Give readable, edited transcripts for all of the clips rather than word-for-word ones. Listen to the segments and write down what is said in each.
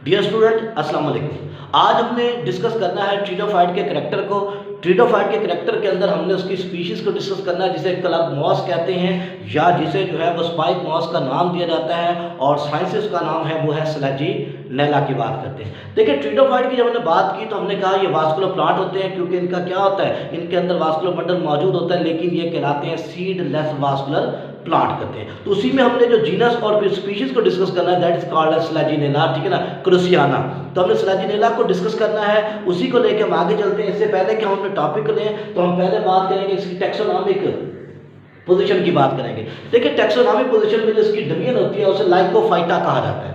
Dear student अस्सलाम वालेकुम। आज हमने डिस्कस करना है ट्रीडोफाइट के करैक्टर को। ट्रीडोफाइट के करैक्टर के अंदर हमने उसकी स्पीशीज को डिस्कस करना है, जिसे क्लब मॉस कहते हैं या जिसे जो है वो स्पाइक मॉस का नाम दिया जाता है और साइंसिस का नाम है वो है स्लेजिनेला की बात करते हैं। देखिए ट्रीडोफाइट की जब हमने बात की तो हमने कहा ये वास्कुलर प्लांट होते हैं, क्योंकि इनका क्या होता है, इनके अंदर वास्कुलर बंडल मौजूद होता है, लेकिन ये कहलाते हैं सीडलेस वास्कुलर प्लांट करते हैं। तो उसी में हमने जो जीनस और फिर स्पीशीज को डिस्कस करना है, दैट इज कॉल्ड स्लेजिनेला, ठीक है ना, क्रुसियाना। तो हमने स्लेजिनेला को डिस्कस करना है, उसी को लेकर हम आगे चलते हैं। इससे पहले कि हम अपने टॉपिक को लें तो हम पहले बात करेंगे इसकी टेक्सोनॉमिक पोजीशन की बात करेंगे। देखिए टेक्सोनॉमिक पोजीशन में जो इसकी डिवीजन होती है उसे लाइकोफाइटा कहा जाता है।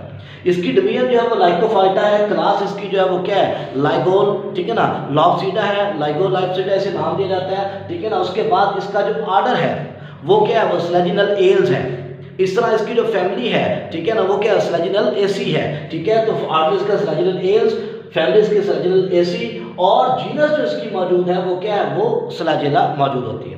इसकी डिवीजन जो है वो लाइकोफाइटा है। क्लास इसकी जो है वो क्या है, लाइगोल, ठीक है ना, लॉप्सीडा है, लाइगोलाइप्सिडा ऐसे नाम दिया जाता है, ठीक है ना। उसके बाद इसका जो ऑर्डर है वो क्या है, वो स्लेजिनल एल्स है। इस तरह इसकी जो फैमिली है, ठीक है ना, वो क्या है, स्लेजिनल एसी है, ठीक है। तो ऑर्डर इसका स्लेजिनल एल्स, फैमिली इसकी स्लेजिनल एसी, और जीनस जो इसकी मौजूद है वो क्या है, वो स्लेजिला मौजूद होती है।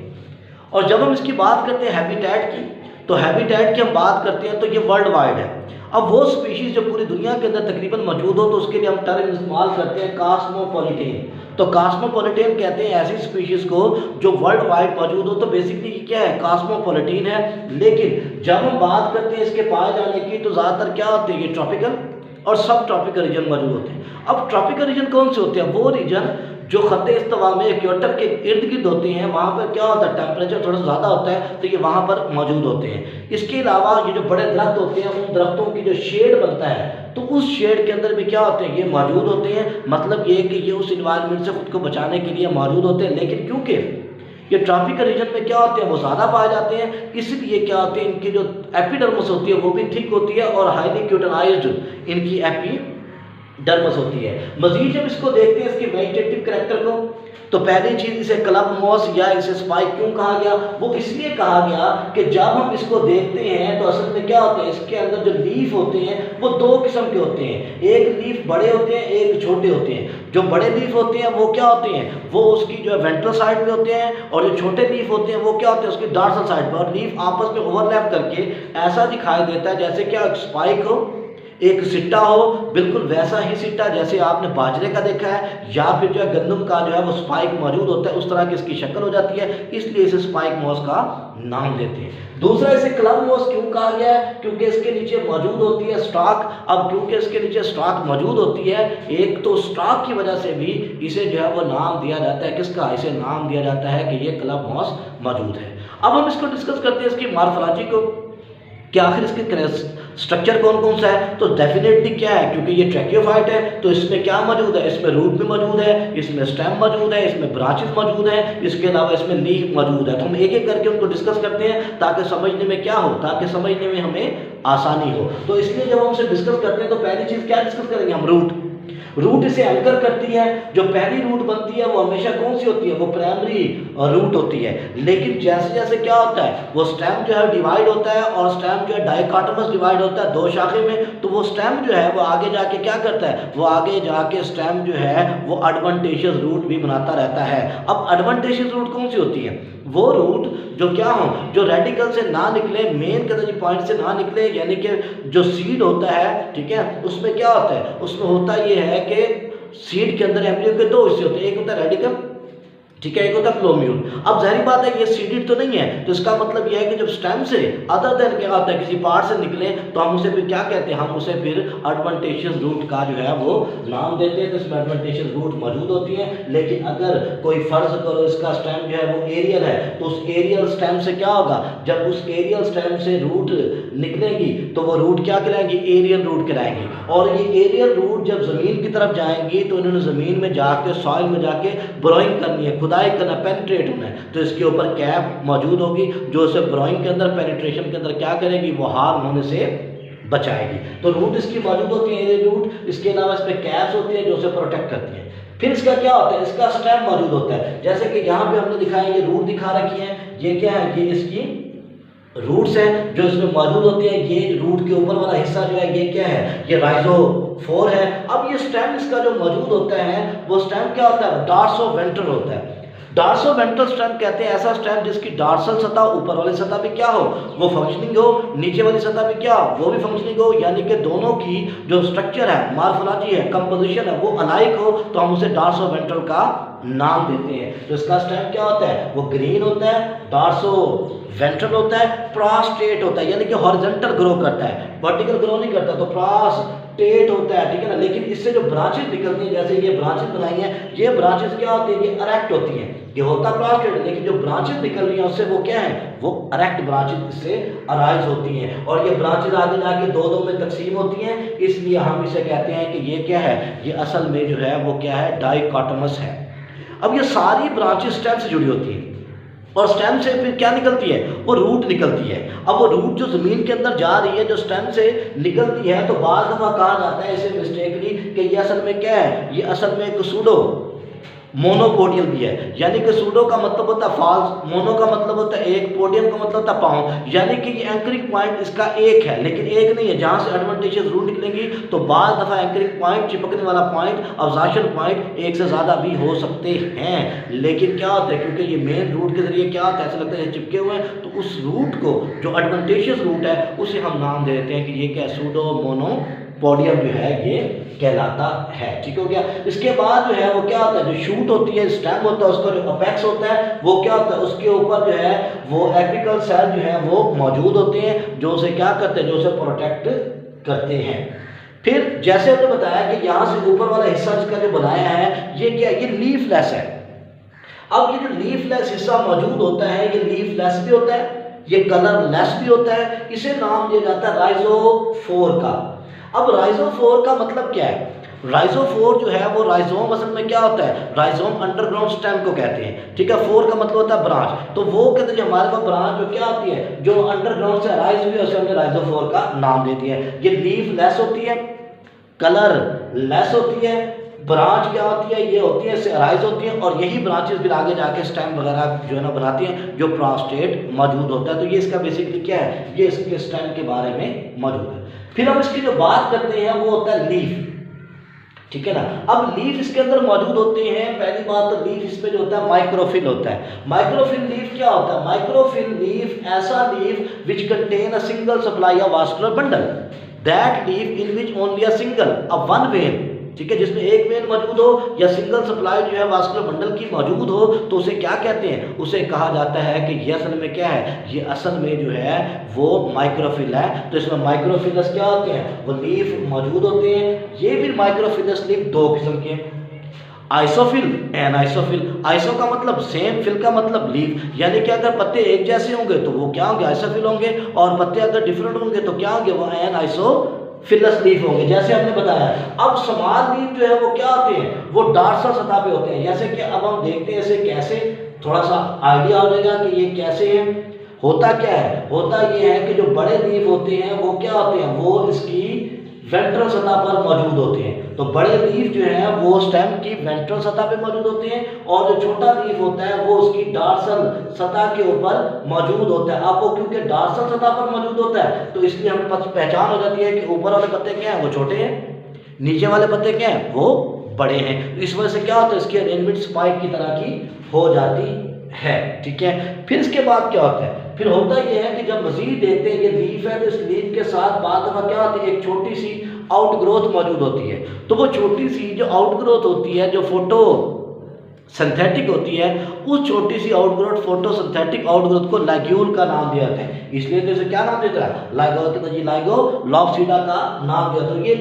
और जब हम इसकी बात करते हैं हैबिटेट की, तो हैबिटेट की हम बात करते हैं तो ये वर्ल्ड वाइड है। अब वो स्पीशीज जो पूरी दुनिया के अंदर तकरीबन मौजूद हो तो उसके लिए हम टर्म इस्तेमाल करते हैं कॉस्मोपॉलिटेन। तो कॉस्मोपॉलिटेन कहते हैं ऐसी स्पीशीज को जो वर्ल्ड वाइड मौजूद हो। तो बेसिकली क्या है, कॉस्मोपॉलिटेन है। लेकिन जब हम बात करते हैं इसके पाए जाने की तो ज़्यादातर क्या होते हैं, ये ट्रॉपिकल और सब ट्रॉपिकल रीजन मौजूद होते हैं। अब ट्रॉपिकल रीजन कौन से होते हैं, वो रीजन जो खत्ते इस्तवा में इक्वेटर के इर्द गिर्द होते हैं, वहाँ पर क्या होता है, टेम्परेचर थोड़ा ज़्यादा होता है, तो ये वहाँ पर मौजूद होते हैं। इसके अलावा ये जो बड़े दरख्त होते हैं, उन दरख्तों की जो शेड बनता है, तो उस शेड के अंदर भी क्या होते हैं, ये मौजूद होते हैं। मतलब ये कि ये उस इन्वायरमेंट से खुद को बचाने के लिए मौजूद होते हैं। लेकिन क्योंकि ये ट्रॉपिकल रीजन में क्या होते हैं, वो ज़्यादा पाए जाते हैं, इसलिए क्या होते हैं, इनकी जो एपिडर्मिस होती है वो भी थिक होती है और हाईली क्यूटनाइज्ड इनकी एपिडर्मिस होती है। मजीद जब इसको देखते हैं इसके वेजिटेटिव करैक्टर को, तो पहली चीज इसे क्लब मॉस या इसे स्पाइक क्यों कहा गया, वो इसलिए कहा गया कि जब हम इसको देखते हैं तो असल में क्या होता है, इसके अंदर जो लीफ होते हैं वो दो किस्म के होते हैं। एक लीफ बड़े होते हैं, एक छोटे होते हैं। जो बड़े लीफ होते हैं वो क्या होते हैं, वो उसकी जो है वेंट्रल साइड पे होते हैं, और जो छोटे लीफ होते हैं वो क्या होते हैं, उसकी डॉर्सल साइड पे। और लीफ आपस में ओवरलैप करके ऐसा दिखाई देता है जैसे क्या स्पाइक हो, एक सिट्टा हो, बिल्कुल वैसा ही सिट्टा जैसे आपने बाजरे का देखा है, या फिर जो है गंदम का जो है वो स्पाइक मौजूद होता है, उस तरह की इसकी शक्ल हो जाती है, इसलिए इसे स्पाइक मॉस का नाम देते हैं। दूसरा, इसे क्लब मॉस क्यों कहा गया है, क्योंकि इसके नीचे मौजूद होती है स्टॉक। अब क्योंकि इसके नीचे स्टॉक मौजूद होती है, एक तो स्टॉक की वजह से भी इसे जो है वो नाम दिया जाता है, किसका, इसे नाम दिया जाता है कि ये क्लब मॉस मौजूद है। अब हम इसको डिस्कस करते हैं इसकी मॉर्फोलॉजी को, कि आखिर इसके स्ट्रक्चर कौन कौन सा है। तो डेफिनेटली क्या है, क्योंकि ये ट्रैकियोफाइट है तो इसमें क्या मौजूद है, इसमें रूट भी मौजूद है, इसमें स्टेम मौजूद है, इसमें ब्रांचेस मौजूद है, इसके अलावा इसमें लीफ मौजूद है। तो हम एक एक करके उनको डिस्कस करते हैं ताकि समझने में क्या हो, ताकि समझने में हमें आसानी हो। तो इसलिए जब हम इसे डिस्कस करते हैं तो पहली चीज़ क्या डिस्कस करेंगे हम, रूट इसे एंकर करती है। जो पहली रूट बनती है वो हमेशा कौन सी होती है, वो प्राइमरी रूट होती है। लेकिन जैसे जैसे क्या होता है, वो स्टेम जो है डिवाइड होता है, और स्टेम जो है डाइकोटोमस डिवाइड होता है दो शाखे में, तो वो स्टेम जो है वो आगे जाके क्या करता है, वो आगे जाके स्टेम जो है वो एडवांटेशियस रूट भी बनाता रहता है। अब एडवांटेशियस रूट कौन सी होती है, वो रूट जो क्या हो, जो रेडिकल से ना निकले, मेन के पॉइंट से ना निकले, यानी कि जो सीड होता है, ठीक है, उसमें क्या होता है, उसमें होता ये है कि सीड के अंदर एम्ब्रियो के दो हिस्से होते हैं, एक होता है रेडिकल, ठीक है, एक होता है फ्लोम्यूल। अब जाहिर बात है ये सीडेड तो नहीं है, तो इसका मतलब यह है कि जब स्टेम से अदर देन क्या होता है, किसी पार्ट से निकले, तो हम उसे फिर क्या कहते हैं, हम उसे फिर एडवांटेशियस रूट का जो है वो नाम देते हैं। तो इसमें एडवांटेशियस रूट मौजूद होती है। लेकिन अगर कोई फर्ज करो इसका स्टेम जो है वो एरियल है, तो उस एरियल स्टेम से क्या होगा, जब उस एरियल स्टेम से रूट निकलेंगी तो वो रूट क्या कहलाएंगी, एरियल रूट कहलाएंगी। और ये एरियल रूट जब जमीन की तरफ जाएंगी तो इन्होंने जमीन में जाके, सॉइल में जाके ब्रोइंग करनी है, खुदाई करना, पेनिट्रेट होना है। तो इसके ऊपर कैप मौजूद होगी जो इसे ब्रोइंग के अंदर, पेनिट्रेशन के अंदर क्या करेगी, वो हार्म होने से बचाएगी। तो रूट इसकी मौजूद होती है, ये रूट। इसके अलावा इस पे कैप्स होती है जो उसे प्रोटेक्ट करती है। फिर इसका क्या होता है, इसका स्टेम मौजूद होता है, जैसे कि यहाँ पे हमने दिखाया, ये रूट दिखा रखी है, ये क्या है, ये इसकी रूट्स हैं जो इसमें मौजूद होती है। ये रूट के ऊपर वाला हिस्सा जो है ये क्या है, ये राइजोफोर है। अब ये स्टेम इसका जो मौजूद होता है, वो स्टेम क्या होता है, डॉर्सोवेंट्रल होता है। डार्सोवेंट्रल स्टेम कहते हैं ऐसा स्टेम जिसकी डार्सल सतह ऊपर वाली सतह पे क्या हो, वो फंक्शनिंग हो, नीचे वाली सतह पे क्या हो, वो भी फंक्शनिंग हो, यानी कि दोनों की जो स्ट्रक्चर है, मॉर्फोलॉजी है, कंपोजिशन है, वो अलाइक हो, तो हम उसे डार्सोवेंट्रल का नाम देते हैं। तो इसका स्टेम क्या होता है, वो ग्रीन होता है, डार्सोवेंट्रल होता है, प्रोस्टेट होता है, यानी कि हॉरिजॉन्टल ग्रो करता है, वर्टिकल ग्रो नहीं करता, तो प्रोस्टेट होता है, ठीक है ना। लेकिन इससे जो ब्रांचेस निकलती हैं, जैसे ये ब्रांचेस बनाई हैं, ये ब्रांचेस क्या होती हैं, ये अरेक्ट होती हैं, ये होता प्रोस्टेट, लेकिन जो ब्रांचेस निकल रही हैं उससे वो क्या है, वो अरेक्ट ब्रांचेस इससे अराइज होती हैं, और ये ब्रांचेस आगे जाके दो में तकसीम होती हैं, इसलिए हम इसे कहते हैं कि ये क्या है, ये असल में जो है वो क्या है, डाइकोटोमस है। अब ये सारी ब्रांचेस स्टेम से जुड़ी होती हैं, और स्टेम से फिर क्या निकलती है, वो रूट निकलती है। अब वो रूट जो ज़मीन के अंदर जा रही है, जो स्टेम से निकलती है, तो बाद दफ़ा कहा जाता है इसे मिस्टेकली कि ये असल में क्या है, ये असल में एक सूडो मोनोपोडियल भी है, यानी कि सूडो का मतलब होता है फॉल्स, मोनो का मतलब होता है एक, पोडियम का मतलब होता है पाँव, यानी कि ये एंकरिंग पॉइंट इसका एक है, लेकिन एक नहीं है। जहाँ से एडवांटेजेस रूट निकलेंगी तो बाद दफ़ा एंकरिंग पॉइंट, चिपकने वाला पॉइंट, अब्जॉर्प्शन पॉइंट एक से ज़्यादा भी हो सकते हैं, लेकिन क्या होता है, क्योंकि ये मेन रूट के जरिए क्या होता है, ऐसा लगता है चिपके हुए हैं, तो उस रूट को जो एडवांटेजियस रूट है उसे हम नाम दे देते हैं कि ये क्या सूडो मोनोपोडियम जो है ये कहलाता है। ठीक हो गया। इसके बाद जो है वो क्या होता है, जो शूट होती है, स्टेम होता है, उसका जो अपेक्स होता है वो क्या होता है, उसके ऊपर जो है वो एपिकल सेल जो है वो मौजूद होते हैं, जो उसे क्या करते हैं, जो उसे प्रोटेक्ट करते हैं। फिर जैसे हमने बताया कि यहाँ से ऊपर वाला हिस्सा जिसका जो बनाया है ये क्या, ये लीफलेस है। अब ये जो लीफलेस हिस्सा मौजूद होता है, ये लीफलेस भी होता है, ये कलरलेस भी होता है, इसे नाम दिया जाता है राइजोफोर का। अब राइजोफोर का मतलब क्या है, राइजोफोर जो है वो राइजोम असल में क्या होता है, राइजोम अंडरग्राउंड स्टेम को कहते हैं। ठीक है, फोर का मतलब होता है ब्रांच, तो वो कहते हैं हमारे पास ब्रांच जो क्या होती है, जो अंडरग्राउंड से राइज हुई है, उसे हमने राइजोफोर का नाम दे दिया है। ये लीफलेस होती है, कलरलेस होती है, ब्रांच क्या होती है, ये होती है, इससे अराइज होती है, और यही ब्रांचेस फिर आगे जाके स्टेम वगैरह जो है ना बनाती हैं, जो प्रोस्टेट मौजूद होता है। तो ये इसका बेसिकली क्या है, ये इसके स्टेम के बारे में मौजूद है। फिर हम इसकी जो बात करते हैं वो होता है लीफ। ठीक है ना। अब लीफ इसके अंदर मौजूद होते हैं। पहली बात तो लीफ इसमें जो होता है माइक्रोफिल होता है। माइक्रोफिल लीफ क्या होता है, माइक्रोफिल लीफ ऐसा leaf which contain a single supply of vascular bundle, that leaf in which only a single a one when, ठीक है, जिसमें एक वेन मौजूद हो या सिंगल सप्लाई जो है वास्कुलर बंडल की मौजूद हो, तो उसे क्या कहते हैं, उसे कहा जाता है कि ये असल में क्या है, ये असल में जो है वो माइक्रोफिल है। तो इसमें माइक्रोफिलस क्या होते हैं, वो लीफ मौजूद होते हैं। ये फिर माइक्रोफिलस लीफ दो किस्म के, आइसोफिल एंड आइसोफिल। आइसो का मतलब सेम, फिल का मतलब लीफ, यानी कि अगर पत्ते एक जैसे होंगे तो वो क्या होंगे, आइसोफिल होंगे, और पत्ते अगर डिफरेंट होंगे तो क्या होंगे, वो एन आइसोफिलस लीफ होंगे, जैसे हमने बताया। अब स्मॉल लीफ जो है वो क्या होते हैं, वो डार्सल सतह पे होते हैं। जैसे कि अब हम देखते हैं इसे कैसे, थोड़ा सा आइडिया हो जाएगा कि ये कैसे है। होता क्या है, होता ये है कि जो बड़े लीफ होते हैं वो क्या होते हैं, वो इसकी वेंट्रल सतह पर मौजूद होते हैं। तो बड़े लीफ जो है वो स्टेम की वेंट्रल सतह पे मौजूद होते हैं, और जो छोटा लीफ होता है वो उसकी डार्सल सतह के ऊपर मौजूद होता है। अब वो क्योंकि डार्सल सतह पर मौजूद होता है तो इसलिए हमें पहचान हो जाती है कि ऊपर वाले पत्ते क्या हैं, वो छोटे हैं, नीचे वाले पत्ते क्या हैं, वो बड़े हैं। इस वजह से क्या होता है, इसकी अरेंजमेंट स्पाइक की तरह की हो जाती है। ठीक है, फिर इसके बाद क्या होता है, फिर होता यह है कि जब मजीद देखते हैं ये लीफ है, तो इस लीफ के साथ बाद दफा क्या होती है, एक छोटी सी आउट ग्रोथ मौजूद होती है। तो वो छोटी सी जो आउट ग्रोथ होती है, जो फोटो सिंथेटिक होती है, उस छोटी सी आउटग्रोथ फोटोसिंथेटिक आउटग्रोथ को लैग्यूल का नाम दिया जाता है। इसलिए तो इसे क्या नाम देता है, लाइगो, तो ये लाइगो लॉब्सिडा का नाम दिया। तो ये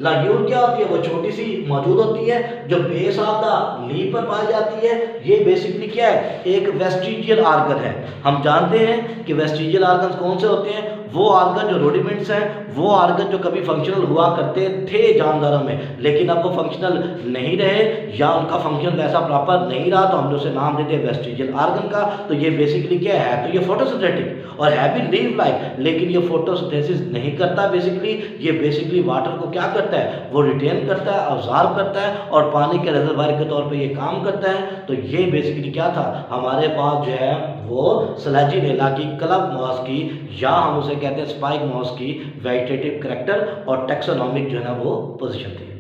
लैग्यूल क्या होती है, वो छोटी सी मौजूद होती है जो बेस ऑफ द लीफ पर पाई जाती है। ये बेसिकली क्या है, एक वेस्टिजियल आर्गन है। हम जानते हैं कि वेस्टिजियल आर्गन कौन से होते हैं, वो आर्गन जो रूडिमेंट्स हैं, वो आर्गन जो कभी फंक्शनल हुआ करते थे जानदारों में, लेकिन अब वो फंक्शनल नहीं रहे या उनका फंक्शन वैसा प्रॉपर नहीं रहा, तो हमने उसे नाम देते हैं वेस्टिजियल आर्गन का। तो ये बेसिकली क्या है, तो ये फोटोसिंथेटिक और है भी लीफ लाइक, लेकिन ये फोटोसिंथेसिस नहीं करता। बेसिकली ये बेसिकली वाटर को क्या करता है, वो रिटेन करता है, ऑब्जॉर्व करता है, और पानी के रिजर्वायर के तौर पे ये काम करता है। तो ये बेसिकली क्या था, हमारे पास जो है वो स्लैजिनेला की, क्लब मॉस की, या हम उसे कहते हैं स्पाइक मॉस की वेजिटेटिव करैक्टर और टैक्सोनॉमिक जो है ना वो पोजीशन थी।